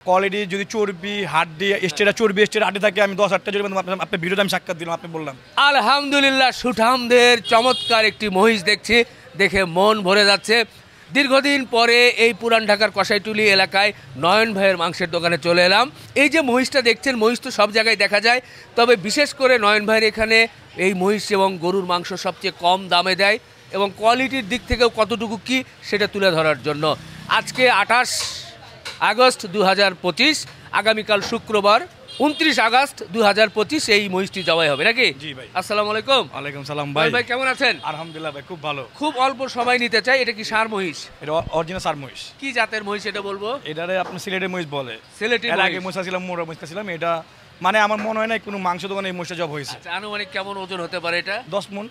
Quality যদি চর্বি হাড্ডি এক্সট্রা চর্বি এক্সট্রা হাড্ডি থাকে আমি 10,000 টাকা জরিমানা আপনার ভিডিওতে আমি সাক্ষাৎ দিলাম আপনি বললাম। আলহামদুলিল্লাহ, সুঠামদের চমৎকার একটি মহিষ দেখছি, দেখে মন ভরে যাচ্ছে। দীর্ঘদিন পরে এই পুরান ঢাকার কসাইটুলি এলাকায় নয়ন ভাইয়ের মাংসের দোকানে চলে এলাম। এই যে মহিষটা দেখছেন, মহিষ তো সব জায়গায় দেখা যায়, তবে বিশেষ করে নয়ন ভাইয়ের এখানে এই মহিষ এবং গরুর মাংস সবচেয়ে কম দামে দেয় এবং কোয়ালিটির দিক থেকেও কতটুকু কি সেটা তুলে ধরার জন্য আজকে 28 আগস্ট 2025, আগামীকাল শুক্রবার 29 আগস্ট 2025 এই মহিষটি জবাই হবে নাকি? জি ভাই। আসসালামু আলাইকুম। ওয়ালাইকুম সালাম ভাই। ভাই কেমন আছেন? আলহামদুলিল্লাহ ভাই, খুব ভালো। খুব অল্প সময় নিতে চাই, এটা কি ষাঁড় মহিষ? এটা অরিজিনাল সার মহিষ। কি জাতের মহিষ এটা বলবো? এটারে আপনি সিলেটের মহিষ বলে। সিলেটি এর আগে মহিষ ছিলাম, মোরা মহিষ ছিলাম। এটা মানে আমার মনে হয় না কোনো মাংস দোকানে এই মহিষটা জব হয়েছে। আচ্ছা, আনুমানিক কেমন ওজন হতে পারে এটা? 10 মণ।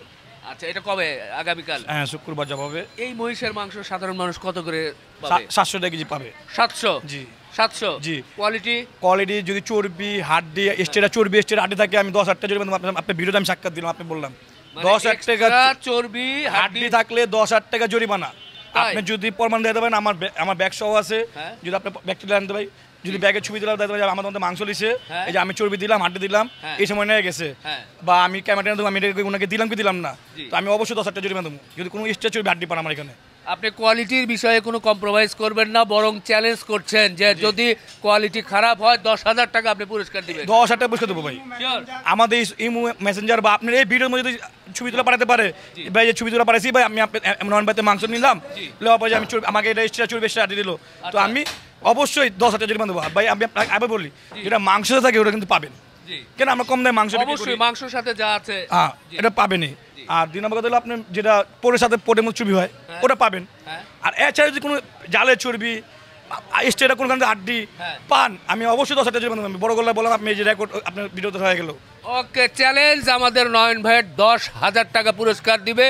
আচ্ছা, এটা কবে? আগামীকাল? হ্যাঁ, শুক্রবার জব হবে। এই মহিষের মাংস সাধারণ মানুষ কত করে পাবে? 700 টাকা কেজি পাবে। 700? জি 700? জি। কোয়ালিটি যদি চর্বি হাড্ডি এক্সট্রা চর্বি এক্সট্রা হাড্ডি থাকে আমি 10,000 টাকা জরিমানা আপনার ভিডিওতে আমি সাক্ষাৎ দিলাম আপনি বললাম। 10,000 টাকা চর্বি হাড্ডি থাকলে 10,000 টাকা জরিমানা। আপনি যদি প্রমাণ দিয়ে দেবেন, আমার ব্যাগ সহ আছে, যদি আপনি ব্যাগটি আনতে ভাই, যদি ব্যাগের ছবি দিলাম আমার মধ্যে মাংস লিছে, এই যে আমি চর্বি দিলাম হাড্ডি দিলাম, এই সময় নিয়ে গেছে, বা আমি ক্যামেরা দেবো, আমি ওনাকে দিলাম কি দিলাম না, তো আমি অবশ্যই 10,000 টাকা জরিমানা দেবো যদি কোনো এক্সট্রা চর্বি হাড্ডি পান আমার এখানে। আপনি কোয়ালিটির বিষয়ে কোনো কম্প্রোমাইজ করবেন না, বরং চ্যালেঞ্জ করছেন যে যদি কোয়ালিটি খারাপ হয় 10,000 টাকা আপনি পুরস্কার দিবেন। 10,000 টাকা পুরস্কার দেবো ভাই। আমাদের ইমো মেসেঞ্জার বা আপনার এই ভিডিওর মধ্যে যদি ছবি তুলে পাঠাতে পারে, ভাই যে ছবি তুলে পাঠাইছি ভাই, আমি নয়ন ভাইতে মাংস নিলাম, আমি আমাকে এটা এক্সট্রা চর্বি এক্সট্রা হাড্ডি দিল, তো আমি অবশ্যই 10,000 টাকা জরিমানা দেবো ভাই। আমি আবার বলি, যেটা মাংস থাকে ওটা কিন্তু পাবেন, কেন আমরা কম দামে মাংস অবশ্যই মাংসের সাথে যা আছে হ্যাঁ এটা পাবেনই। আর 2 নম্বর কথা হলো আপনি যেটা পোড়ের সাথে পোড়ের মতো চর্বি হয় ওটা পাবেন। আর এছাড়া যদি কোনো জালের চর্বি এক্সট্রা কোনো কারণে হাড্ডি পান, আমি অবশ্যই 10,000 টাকা জরিমানা দেবো। বড় গলায় বললাম, আপনি যে রেকর্ড আপনার ভিডিওতে হয়ে গেল। ওকে, চ্যালেঞ্জ আমাদের নয়ন ভাইয়ের 10,000 টাকা পুরস্কার দিবে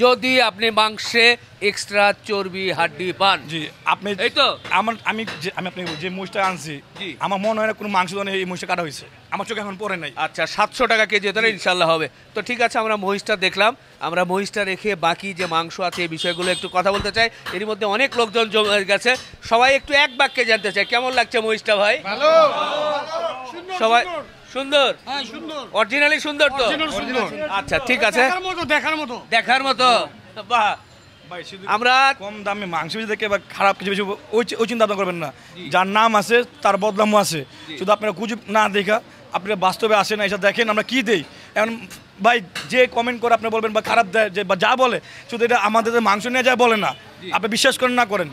যদি আপনি মাংসে এক্সট্রা চর্বি হাড্ডি পান। জি, আপনি এই তো আমি আপনি যে মহিষটা আনছি, আমার মনে হয় না কোনো মাংস দোকানে এই মহিষটা কাটা হয়েছে, আমার চোখে এখন পড়ে নাই। আচ্ছা, 700 টাকা কেজি তাহলে ইনশাল্লাহ হবে। তো ঠিক আছে, আমরা মহিষটা দেখলাম, আমরা মহিষটা রেখে বাকি যে মাংস আছে এই বিষয়গুলো একটু কথা বলতে চাই। এর মধ্যে অনেক লোকজন জমে গেছে, সবাই একটু এক বাক্যে জানতে চাই কেমন লাগছে মহিষটা ভাই? ভালো। সবাই সুন্দর? হ্যাঁ সুন্দর, অরিজিনালি সুন্দর তো? আচ্ছা ঠিক আছে, দেখার মতো। বাহ, আমরা কম দামে মাংস দেখে বা খারাপ কিছু বেশি ওই চিন্তা ভাবনা করবেন না। যার নাম আছে তার বদনামও আছে, শুধু আপনারা গুজব না দেখা আপনারা বাস্তবে আসেন, এসে দেখেন আমরা কি দেই। এখন ভাই যে কমেন্ট করে আপনি বলবেন বা খারাপ দেয় যে বা যা বলে, শুধু এটা আমাদের মাংস নিয়ে যায় বলে না, আপনি বিশ্বাস করেন না করেন।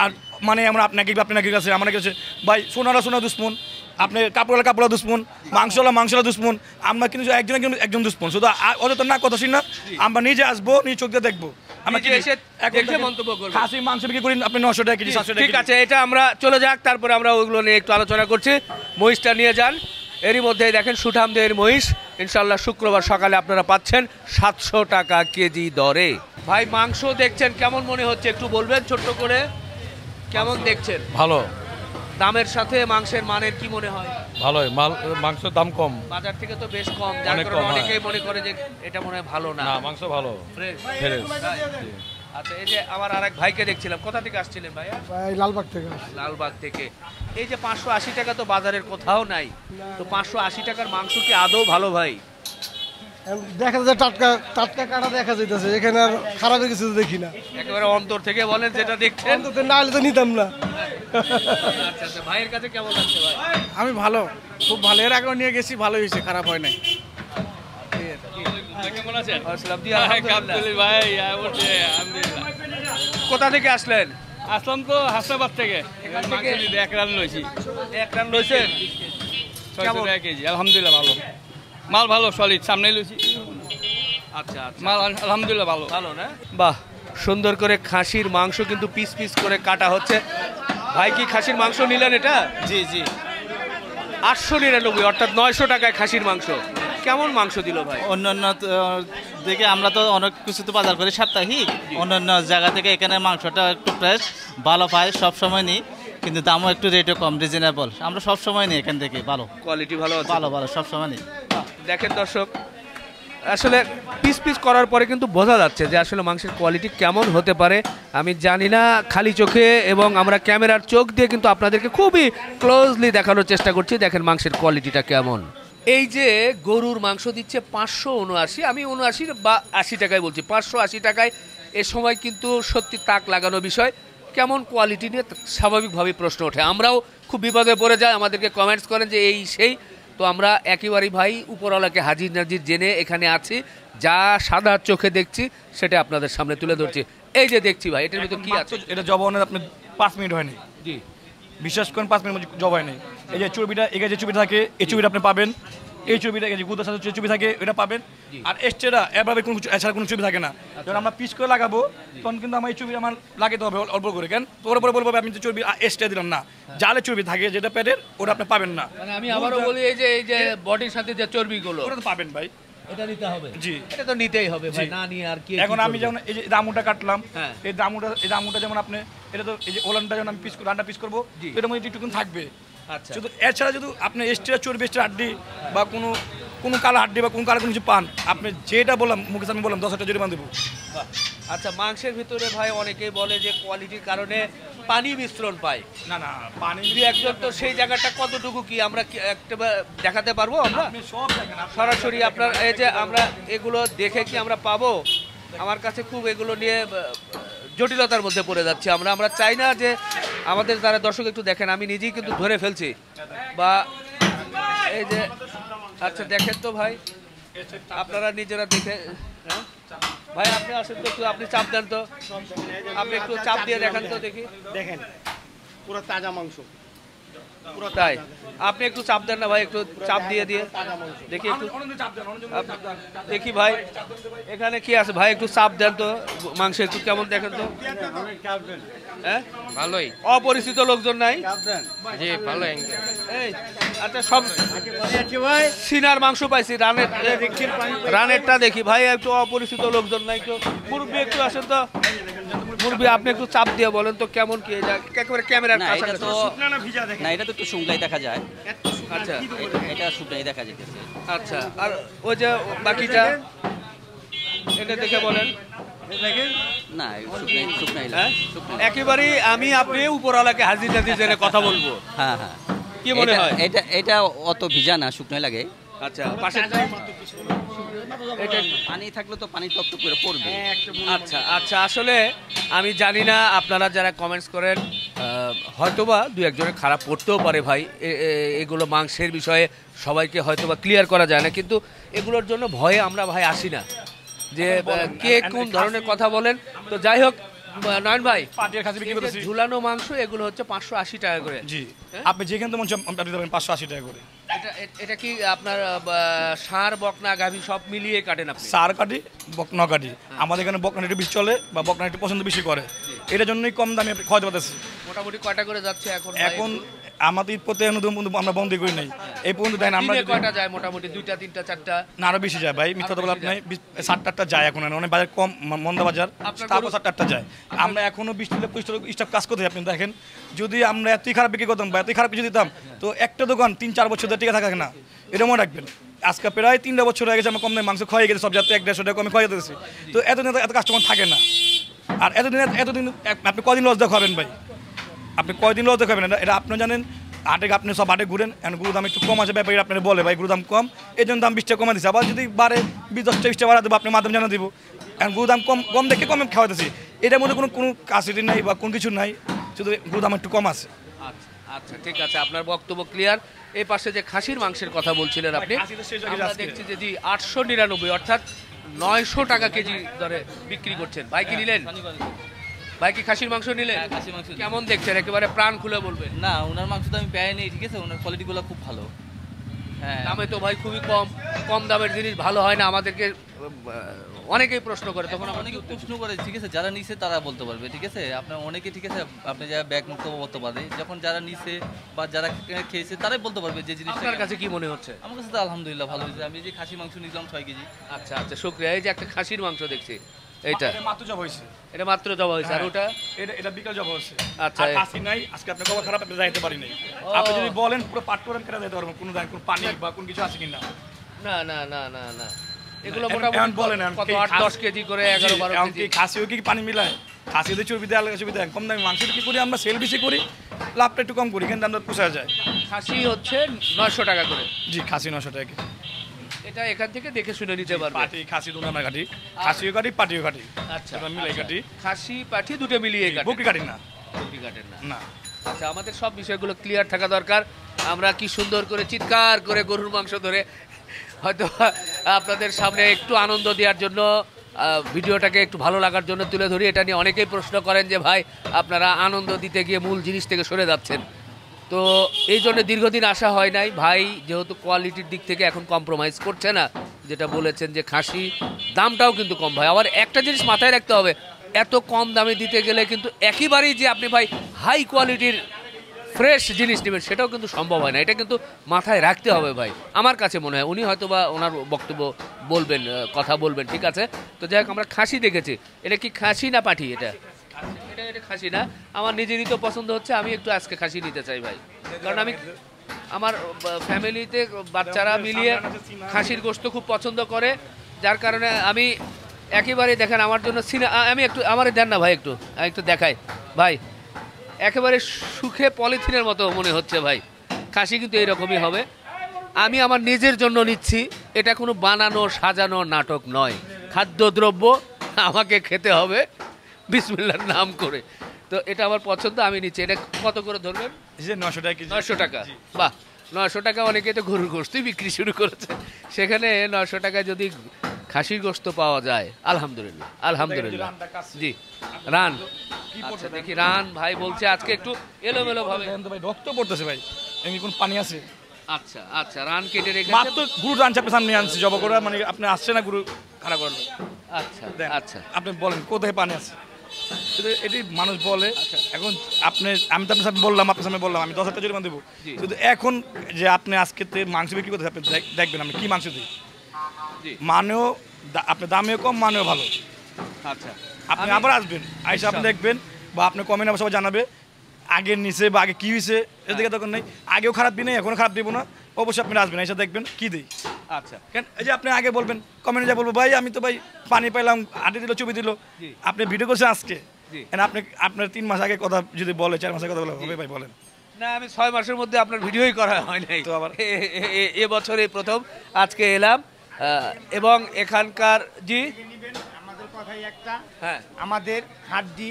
আর মানে আমরা আপনাকে কাছে আমার কাছে ভাই সোনারা সোনা দুশ্মন, আপনি কাপড় দুশ্মন, মাংসলা দুশ্মন, আমরা কিন্তু একজন দুশ্মন, শুধু অযথা না কথা শুনি না, আমরা নিজে আসবো, নিজে চোখ দিয়ে দেখবো। মাংস বিক্রি করি আপনি 900 টাকা কেজি, 700 টাকা। ঠিক আছে, এটা আমরা চলে যাক, তারপরে আমরা ওইগুলো নিয়ে একটু আলোচনা করছি। মহিষটা নিয়ে যান। এরই মধ্যে দেখেন সুঠামদের মহিষ, ইনশাল্লাহ শুক্রবার সকালে আপনারা পাচ্ছেন 700 টাকা কেজি দরে। ভাই মাংস দেখছেন, কেমন মনে হচ্ছে একটু বলবেন ছোট্ট করে, কেমন দেখছেন? ভালো। দামের সাথে মাংসের মানের কি মনে হয়? ভালোই, মাংসের দাম কম, বাজার থেকে তো বেশ কম, যার কারণে অনেকেই মনে করে যে এটা মনে হয় ভালো না। মাংস ভালো, ফ্রেশ। আচ্ছা, এই যে আমার আরেক ভাইকে দেখছিলাম, কোথা থেকে আসছিলেন ভাইয়া? লালবাগ থেকে। লালবাগ থেকে। এই যে 580 টাকা তো বাজারের কোথাও নাই, তো 580 টাকার মাংস কি আদৌ ভালো ভাই? দেখা যায় টাটকা কাটা দেখা যাইতেছে, এখানে আর খারাপের কিছু দেখি না। একেবারে অন্তর থেকে বলেন যেটা দেখছেন, না হলে তো নিতাম না। আচ্ছা আচ্ছা, ভাইয়ের কাছে কেমন লাগছে ভাই? আমি ভালো, খুব ভালো, এর আগেও নিয়ে গেছি, ভালো হয়েছে, খারাপ হয় নাই। কেমন আছেন? কোথা থেকে আসলেন? আসলাম তো হাসনাবাদ থেকে, এক রান লইছি। এক রান লইছেন? 600 টাকা কেজি, আলহামদুলিল্লাহ ভালো মাল, ভালো সলিড, সামনেই লইছি। আচ্ছা, মাল আলহামদুলিল্লাহ ভালো। ভালো না? বাহ, সুন্দর করে খাসির মাংস কিন্তু পিস পিস করে কাটা হচ্ছে। ভাই কি খাসির মাংস নিলেন এটা? জি জি। 899, অর্থাৎ 900 টাকায় খাসির মাংস। কেমন মাংস দিল ভাই? অন্যান্য দিকে আমরা তো অনেক কিছু তো বাজার করি সাপ্তাহিক, অন্যান্য জায়গা থেকে এখানে মাংসটা একটু ফ্রেশ ভালো পাই, সবসময় নিই, কিন্তু দামও একটু রেটও কম, রিজনেবল। আমরা সবসময় নিই এখান থেকে, ভালো কোয়ালিটি ভালো আছে, ভালো সবসময় নিই। দেখেন দর্শক, আসলে পিস পিস করার পরে কিন্তু বোঝা যাচ্ছে যে আসলে মাংসের কোয়ালিটি কেমন হতে পারে আমি জানি না, খালি চোখে এবং আমরা ক্যামেরার চোখ দিয়ে কিন্তু আপনাদেরকে খুবই ক্লোজলি দেখানোর চেষ্টা করছি। দেখেন মাংসের কোয়ালিটিটা কেমন। এই যে গরুর মাংস দিচ্ছে 579, আমি 79 বা 80 টাকায় বলছি, 580 টাকায়। এ সময় কিন্তু সত্যি তাক লাগানো বিষয়। কেমন কোয়ালিটি নিয়ে স্বাভাবিকভাবেই প্রশ্ন ওঠে, আমরাও খুব বিপদে পড়ে যাই, আমাদেরকে কমেন্টস করেন যে এই সেই। তো আমরা একেবারেই ভাই উপরওয়ালাকে হাজির নাজির জেনে এখানে আছি, যা সাদা চোখে দেখছি সেটা আপনাদের সামনে তুলে ধরছি। এই যে দেখছি ভাই, এটার ভিতরে কি আছে? এটা জবানের আপনি 5 মিনিট হয়নি, জি বিশ্বাস করেন 5 মিনিট জব হয়নি। এই যে চর্বিটা, এখানে যে চর্বি থাকে এই চর্বিটা আপনি পাবেন, এই চর্বিটা এই যে গুদার সাথে যে চর্বি থাকে এটা পাবেন। আর এক্সট্রা এভাবে কোনো এছাড়া কোনো চর্বি থাকে না। যখন আমরা পিস করে লাগাবো তখন কিন্তু আমার এই চর্বি আমার লাগাতে হবে অল্প করে, কেন পরে পরে বলবো আমি যে চর্বি এক্সট্রা দিলাম না, জালে চর্বি থাকে যেটা পেটের ওটা আপনি পাবেন না। মানে আমি আবারও বলি, এই যে বডির সাথে যে চর্বিগুলো ওটা তো পাবেন ভাই, এটা নিতে হবে। জি এটা তো নিতেই হবে ভাই, না নিয়ে আর কি। এখন আমি যেমন এই যে দামুটা কাটলাম, হ্যাঁ। এই দামুটা যেমন আপনি এটা তো এই যে ওলানটা যেমন আমি রান্না পিস করবো, জি। তো এটার মধ্যে একটুকুন থাকবে। আচ্ছা, শুধু এছাড়া যদি আপনি এক্সট্রা চর্বি এক্সট্রা হাড্ডি বা কোনো কালো হাড্ডি বা কোনো কালো কোনো কিছু পান, আপনি যেটা বললাম মুখে আমি বললাম 10 টাকা জরিমানা দেবো। বাহ। আচ্ছা, মাংসের ভিতরে ভাই অনেকেই বলে যে কোয়ালিটির কারণে পানি মিশ্রণ পায়। না না, পানি দুই একজন তো সেই জায়গাটা কতটুকু কি আমরা একটা দেখাতে পারবো আমরা আপনি সব দেখেন, সরাসরি? আপনার এই যে আমরা এগুলো দেখে কি আমরা পাবো? আমার কাছে খুব এগুলো নিয়ে জটিলতার মধ্যে পড়ে যাচ্ছে। আমরা চাই না যে আমাদের যারা দর্শক একটু দেখেন, আমি নিজেই কিন্তু ধরে ফেলছি বা এই যে, আচ্ছা দেখেন তো ভাই, আপনারা নিজেরা দেখে, হ্যাঁ? ভাই আপনি আসেন তো একটু, আপনি চাপ দেন তো, আপনি একটু চাপ দিয়ে দেখান তো দেখি। দেখেন পুরো তাজা মাংস, পুরো তাই? আপনি একটু চাপ দেন না ভাই, একটু চাপ দিয়ে দেখি একটু, দেখি ভাই এখানে কি আছে ভাই, একটু চাপ দেন তো মাংস একটু কেমন দেখেন তো। হ্যাঁ ভালোই, অপরিচিত লোকজন নাই? জি ভালোই। এই আচ্ছা, সব সিনার মাংস পাইছি, রানেরটা দেখি ভাই, একটু অপরিচিত লোকজন নাই, একটু মুরব্বী একটু আসেন তো। মুরব্বী আপনি একটু চাপ দিয়ে বলেন তো কেমন কি, একেবারে ক্যামেরার না এটা কাছাকাছি। তো না, এটা তো একটু শুকনাই দেখা যায়, আচ্ছা এটা শুকনাই দেখা যেতেছে। আচ্ছা, আর ওই যে বাকিটা এটা দেখে বলেন। না শুকনাই হ্যাঁ, একেবারেই আমি আপনি উপরওয়ালাকে হাজির নাজির জেনে কথা বলবো। হ্যাঁ হ্যাঁ, কি মনে হয়? এটা অত ভিজা না, শুকনাই লাগে। আচ্ছা, পাশেরটা এটা পানি থাকলে তো পানি টপ করে পড়বে। আচ্ছা আচ্ছা, আসলে আমি জানি না, আপনারা যারা কমেন্টস করেন হয়তোবা দুই একজনের খারাপ পড়তেও পারে ভাই, এগুলো মাংসের বিষয়ে সবাইকে হয়তোবা ক্লিয়ার করা যায় না, কিন্তু এগুলোর জন্য ভয়ে আমরা ভাই আসি না যে কে কোন ধরনের কথা বলেন। তো যাই হোক নয়ন ভাই, পাটির খাসি বিক্রি এই যে করতেছি। ঝুলানো মাংস এগুলো হচ্ছে 580 টাকা করে। জি, হ্যাঁ? আপনি যেখানে তো মন চায় আপনি দেবেন 580 টাকা করে। এটা কি আপনার ষাঁড় বকনা গাভী সব মিলিয়ে কাটেন আপনি? সার কাটি, বকনা কাটি। আমাদের এখানে বকনা একটু বেশি চলে বা বকনা একটু পছন্দ বেশি করে, এটার জন্যই কম দামে আপনি খাওয়াতে পারতেছি। মোটামুটি কয়টা করে যাচ্ছে এখন? এখন আমাদের প্রতি আমরা বন্ধ করি নাই এই পর্যন্ত, দেন আমরা দিনে কয়টা যায় মোটামুটি? 2টা 3টা 4টা? না আরো বেশি যায় ভাই, মিথ্যা কথা বলে আপনি 7-8টা যায় এখন, অনেক বাজার কম, মন্দা বাজার, আপনার তারপর গরু- 7-8টা যায়। আমরা এখনো 20-25 স্টাফ কাজ করতে আপনি দেখেন, যদি আমরা এতই খারাপ বিক্রি করতাম বা এতই খারাপ কিছু দিতাম, তো একটা দোকান 3-4 বছর ধরে টিকে থাকে না, এটা মনে রাখবেন। আজকে প্রায় 3টা বছর হয়ে গেছে আমরা কম দামে মাংস খাওয়াই গেছে, সব যাতে 1-150 টাকা কমে খাওয়াই দিতেছি। তো এতদিন এত কাস্টমার থাকে না, আর এতদিন আপনি কদিন লস দেখাবেন ভাই, আপনি কয়দিন লস দেখাবেন? এটা আপনি জানেন, আপনি সব হাটে ঘুরেন, এখন গরুর দাম একটু কম আছে, ব্যাপারী আপনার বলে ভাই গরুর দাম কম, এই জন্য দাম 20 টাকা কমে দিচ্ছে। আবার যদি বাড়ে 20-10-20 বাড়া দেবো, আপনি মাধ্যমে জানা দিব। এখন গরুর দাম কম দেখে কমে খাওয়াতেছি, এটার মধ্যে কোনো কাশিটি নাই বা কোনো কিছু নাই, শুধু গরুর দাম একটু কম আছে। আচ্ছা আচ্ছা, ঠিক আছে, আপনার বক্তব্য ক্লিয়ার। এই পাশে যে খাসির মাংসের কথা বলছিলেন আপনি, খাসি তো শেষ হয়ে গেছে আমরা আজকে। দেখছি যে জি 899 অর্থাৎ 900 টাকা কেজি দরে বিক্রি করছেন। ভাই কি নিলেন? ভাই কি খাসির মাংস নিলেন? হ্যাঁ, খাসির মাংস নিলাম। কেমন দেখছেন? একেবারে প্রাণ খুলে বলবেন। না, ওনার মাংস তো আমি পেয়ে নেই, ঠিক আছে, ওনার কোয়ালিটিগুলো খুব ভালো। হ্যাঁ, দামে তো ভাই খুবই কম দামের জিনিস ভালো হয় না, আমাদেরকে অনেকেই প্রশ্ন করে, তখন অনেকে অনেকে প্রশ্ন করে, ঠিক আছে, যারা নিছে তারা বলতে পারবে, ঠিক আছে, আপনার অনেকে, ঠিক আছে, আপনি যারা ব্যাগ মুক্ত বলতে পারে, যখন যারা নিছে বা যারা খেয়েছে তারাই বলতে পারবে যে জিনিসটা। আপনার কাছে কি মনে হচ্ছে? আমার কাছে তো আলহামদুলিল্লাহ ভালো হয়েছে। আমি যে খাসি মাংস নিলাম 6 কেজি। আচ্ছা আচ্ছা, শুকরিয়া। এই যে একটা খাসির মাংস দেখছি, এইটা মাত্র জব হয়েছে, এটা মাত্র জবা হয়েছে, আর ওটা এটা বিকাল জব হয়েছে। আচ্ছা। আর কাশি নাই আজকে, আপনার খবর খারাপ, আপনি যাইতে পারি নাই। আপনি যদি বলেন পুরো পাট করে কেটে যেতে পারবেন, কোনো দাম কোনো পানি বা কোনো কিছু আছে কিনা। না না না না না, এগুলো এখন মোটামুটি বলেন, এখন কত কি 8-10 কেজি করে 11-12 এমনকি কেজি খাসিও কি পানি মিলায়, খাসিতে চর্বি দেয়, আলাদা চর্বি দেয়, কম দামি মাংস কি করি আমরা, সেল বেশি করি, লাভটা একটু কম করি, কিন্তু আমরা পোষা যায়। খাসি হচ্ছে 900 টাকা করে। জি, খাসি 900 টাকা কেজি। এটা এখান থেকে দেখে শুনে নিতে পারবে। পাটি খাসি দুটো আমরা কাটি, খাসিও কাটি পাটিও কাটি, আচ্ছা আমরা মিলাই কাটি, খাসি পাঠি দুটো মিলিয়ে কাটেন, বকরি কাটি না। বকরি কাটেন না। না আচ্ছা, আমাদের সব বিষয়গুলো ক্লিয়ার থাকা দরকার। আমরা কি সুন্দর করে চিৎকার করে গরুর মাংস ধরে হয়তো আপনাদের সামনে একটু আনন্দ দেওয়ার জন্য, ভিডিওটাকে একটু ভালো লাগার জন্য তুলে ধরি। এটা নিয়ে অনেকেই প্রশ্ন করেন যে ভাই আপনারা আনন্দ দিতে গিয়ে মূল জিনিস থেকে সরে যাচ্ছেন, তো এই জন্য দীর্ঘদিন আসা হয় নাই। ভাই যেহেতু কোয়ালিটির দিক থেকে এখন কম্প্রোমাইজ করছে না, যেটা বলেছেন যে খাসি দামটাও কিন্তু কম। ভাই আবার একটা জিনিস মাথায় রাখতে হবে, এত কম দামে দিতে গেলে কিন্তু একেবারেই যে আপনি ভাই হাই কোয়ালিটির ফ্রেশ জিনিস নেবেন সেটাও কিন্তু সম্ভব হয় না। এটা কিন্তু মাথায় রাখতে হবে ভাই, আমার কাছে মনে হয়। উনি হয়তো বা ওনার বক্তব্য বলবেন, কথা বলবেন, ঠিক আছে। তো যাই হোক, আমরা খাসি দেখেছি। এটা কি খাসি না পাঠি? এটা এটা খাসি না। আমার নিজেরই তো পছন্দ হচ্ছে, আমি একটু আজকে খাসি নিতে চাই ভাই, কারণ আমি আমার ফ্যামিলিতে বাচ্চারা মিলিয়ে খাসির গোশত খুব পছন্দ করে, যার কারণে আমি একেবারে দেখেন আমার জন্য আমি একটু আমারে দেন না ভাই, একটু দেখাই ভাই, একেবারে সুখে পলিথিনের মতো মনে হচ্ছে ভাই। খাসি কিন্তু এইরকমই হবে। আমি আমার নিজের জন্য নিচ্ছি, এটা কোনো বানানো সাজানো নাটক নয়। খাদ্যদ্রব্য আমাকে খেতে হবে বিসমিল্লাহর নাম করে, তো এটা আমার পছন্দ, আমি নিচ্ছি। এটা কত করে ধরবেন? 900 টাকা কেজি। 900 টাকা, বাহ 900 টাকা। অনেকে তো গরুর গোশতই বিক্রি শুরু করেছে, সেখানে 900 টাকায় যদি খাসির গোশত পাওয়া যায়, আলহামদুলিল্লাহ আলহামদুলিল্লাহ। জি, রান, আচ্ছা দেখি রান ভাই বলছে আজকে একটু এলোমেলো ভাবে ভাই রক্ত পড়তেছে ভাই, এমনি কোন পানি আছে? আচ্ছা আচ্ছা, রান কেটে রেখে মাত্র গুরু রান চাপে সামনে আনছি জব করে, মানে আপনি আসছে না গুরু খারাপ করবে। আচ্ছা আচ্ছা, আপনি বলেন কোথায় পানি আছে? এটি মানুষ বলে। এখন আপনি, আমি তো আপনার সামনে বললাম, আপনার সামনে বললাম আমি 10,000 টাকা জরিমানা দেবো। শুধু এখন যে আপনি আজকে মাংস বিক্রি করতে আপনি দেখবেন আমি কি মাংস দিই, মানেও আপনার দামেও কম, মানেও ভালো। আচ্ছা, আপনি আবার আসবেন, আইসা আপনি দেখবেন, বা আপনি কমেন্ট সবাই জানাবে আগের নিচে বা আগে কি হয়েছে, এর দিকে দরকার নেই। আগেও খারাপ দিই নেই, এখনও খারাপ দিব না, অবশ্যই আপনি আসবেন, এসে দেখবেন কি দিই। আচ্ছা, কেন এই যে আপনি আগে বলবেন, কমেন্টে যা বলবো ভাই আমি তো ভাই পানি পাইলাম, আটি দিল, ছবি দিল, আপনি ভিডিও করছেন আজকে, আপনি আপনার 3 মাস আগে কথা যদি বলে, 4 মাস আগে কথা বলে হবে ভাই? বলেন না, আমি 6 মাসের মধ্যে আপনার ভিডিওই করা হয় নাই, তো আবার এ বছরই প্রথম আজকে এলাম। এবং এখানকার জি আমাদের কথাই একটা, হ্যাঁ, আমাদের হাড্ডি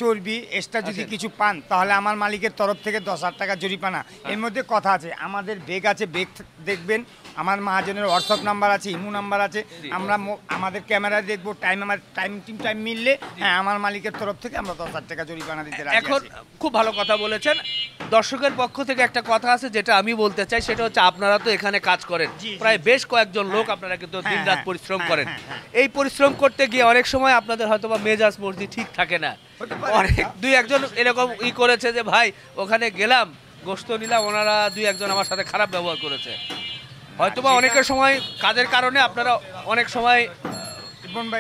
চর্বি এক্সট্রা যদি কিছু পান তাহলে আমার মালিকের তরফ থেকে 10,000 টাকা জরিমানা। এর মধ্যে কথা আছে, আমাদের বেগ আছে, বেগ দেখবেন, আমার মহাজনের হোয়াটসঅ্যাপ নাম্বার আছে, ইমো নাম্বার আছে, আমরা আমাদের ক্যামেরায় দেখবো, টাইম মিললে হ্যাঁ আমার মালিকের তরফ থেকে আমরা 10,000 টাকা জরিমানা দিতে রাজি আছি। এখন খুব ভালো কথা বলেছেন। দর্শকের পক্ষ থেকে একটা কথা আছে যেটা আমি বলতে চাই, সেটা হচ্ছে আপনারা তো এখানে কাজ করেন, প্রায় বেশ কয়েকজন লোক, আপনারা কিন্তু দিন রাত পরিশ্রম করেন। এই পরিশ্রম করতে গিয়ে অনেক সময় আপনাদের হয়তো বা মেজাজ মর্জি ঠিক থাকে না, অনেক 2-1 এরকম করেছে যে ভাই ওখানে গেলাম, গোশত নিলাম, ওনারা 2-1 আমার সাথে খারাপ ব্যবহার করেছে। হয়তোবা অনেকের সময় কাজের কারণে আপনারা অনেক সময়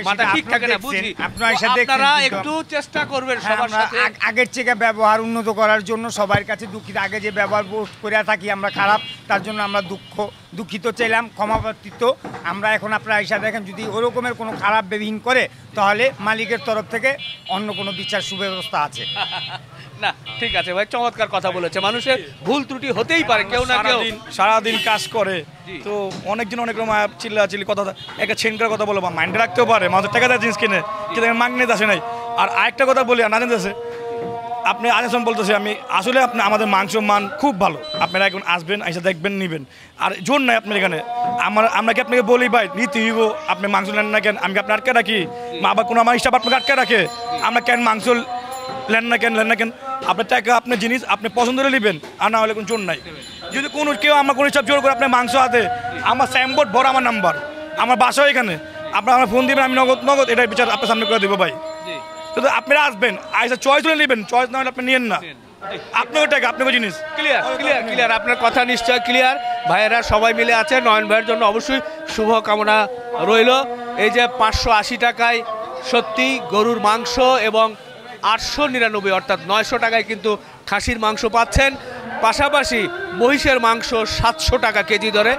মাথা ঠিক থাকে না, বুঝি, আপনারা একটু চেষ্টা করবেন সবার সাথে আগের থেকে ব্যবহার উন্নত করার জন্য। সবার কাছে দুঃখিত, আগে যে ব্যবহার করে থাকি আমরা খারাপ, তার জন্য আমরা দুঃখিত চাইলাম, ক্ষমাপ্রার্থিত। আমরা এখন আপনারা হিসাব দেখেন, যদি ওরকমের কোনো খারাপ ব্যবহার করে তাহলে মালিকের তরফ থেকে অন্য কোনো বিচার সুব্যবস্থা আছে। না ঠিক আছে ভাই, চমৎকার কথা বলেছে। মানুষের ভুল ত্রুটি হতেই পারে, কেউ না কেউ সারাদিন কাজ করে, তো অনেকজন অনেক রকম চিল্লাচিল্লি কথা, একটা ছেনকার কথা বলে বা মাইন্ডে রাখতেও পারে, মানুষের টাকা দেয় জিনিস কিনে, কিন্তু মাগনিতে আসে নাই। আর আরেকটা কথা বলি, না জানতেছে আপনি আজম বলতেছে, আমি আসলে আপনি আমাদের মাংস মান খুব ভালো, আপনারা এখন আসবেন, এসে দেখবেন, নিবেন। আর জোর নাই আপনার এখানে, আমরা কি আপনাকে বলি ভাই নিতে হইব, আপনি মাংস নেন না কেন, আমি কি আপনার আটকে রাখি, বা আবার কোনো আমার হিসাব আপনাকে আটকে রাখে, আমরা কেন মাংস লেন না কেন, আপনার টাকা আপনার জিনিস আপনি পছন্দ করে নেবেন, আর না হলে কোনো জোর নাই। যদি কোনো কেউ আমার কোনো হিসাব জোর করে আপনার মাংস হাতে, আমার সাইনবোর্ড বড়, আমার নাম্বার, আমার বাসা এখানে, আপনার আমার ফোন দিবেন, আমি নগদ এটাই বিচার আপনার সামনে করে দেবো ভাই। শুধু আপনারা আসবেন, আইসা চয়েস তুলে নেবেন, চয়েস না হলে আপনি নিয়েন না, আপনাকে টাকা আপনাকে জিনিস। ক্লিয়ার, আপনার কথা নিশ্চয় ক্লিয়ার। ভাইয়েরা সবাই মিলে আছে, নয়ন ভাইয়ের জন্য অবশ্যই শুভ কামনা রইল। এই যে 580 টাকায় সত্যি গরুর মাংস এবং 899 অর্থাৎ 900 টাকায় কিন্তু খাসির মাংস পাচ্ছেন, পাশাপাশি মহিষের মাংস 700 টাকা কেজি দরে।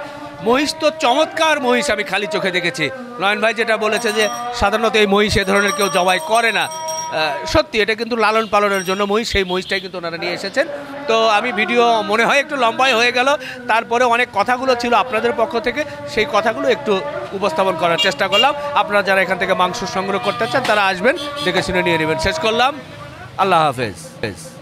মহিষ তো চমৎকার মহিষ আমি খালি চোখে দেখেছি। নয়ন ভাই যেটা বলেছে যে সাধারণত এই মহিষ এ ধরনের কেউ জবাই করে না, সত্যি এটা কিন্তু লালন পালনের জন্য মহিষ, সেই মহিষটাই কিন্তু ওনারা নিয়ে এসেছেন। তো আমি ভিডিও মনে হয় একটু লম্বাই হয়ে গেল, তারপরে অনেক কথাগুলো ছিল আপনাদের পক্ষ থেকে, সেই কথাগুলো একটু উপস্থাপন করার চেষ্টা করলাম। আপনারা যারা এখান থেকে মাংস সংগ্রহ করতে চান তারা আসবেন, দেখে শুনে নিয়ে নেবেন। শেষ করলাম, আল্লাহ হাফেজ।